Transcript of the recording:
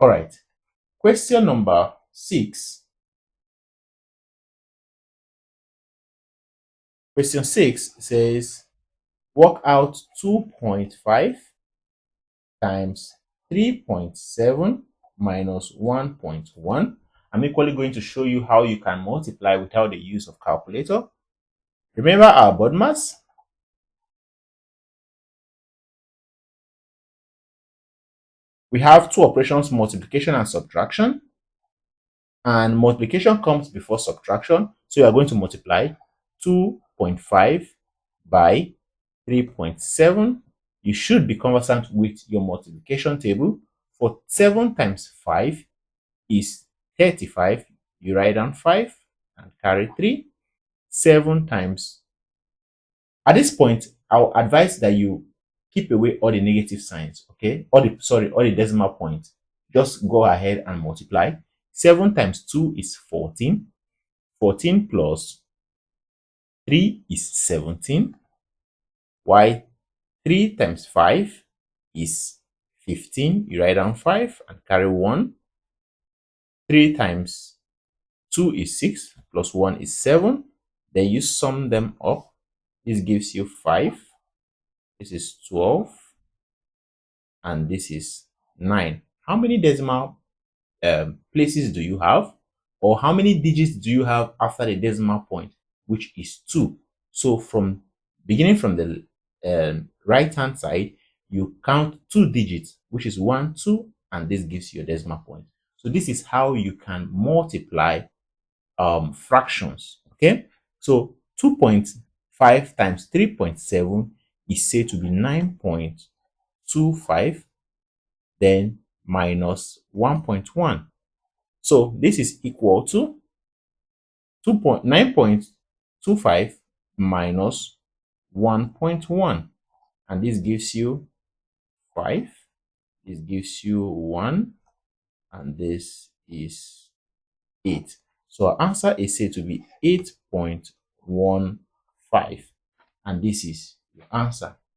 All right. Question number 6. Question 6 says, work out 2.5 times 3.7 minus 1.1. I'm equally going to show you how you can multiply without the use of calculator. Remember our BODMAS? We have two operations, multiplication and subtraction. And multiplication comes before subtraction. So you are going to multiply 2.5 by 3.7. You should be conversant with your multiplication table. For 7 times 5 is 35. You write down 5 and carry 3. 7 times. At this point, I'll advise that you keep away all the negative signs, okay? All the decimal points. Just go ahead and multiply. 7 times 2 is 14. 14 plus 3 is 17. While 3 times 5 is 15. You write down 5 and carry 1. 3 times 2 is 6 plus 1 is 7. Then you sum them up. This gives you 5. This is 12. And this is 9. How many decimal places do you have? Or how many digits do you have after the decimal point, which is 2? So from beginning from the right hand side, you count 2 digits, which is 1, 2, and this gives you a decimal point. So this is how you can multiply fractions. Okay, so 2.5 times 3.7 is said to be 9.25, then minus 1.1. So this is equal to 9.25 minus 1.1, and this gives you 5. This gives you 1, and this is 8. So our answer is said to be 8.15, and this is your answer.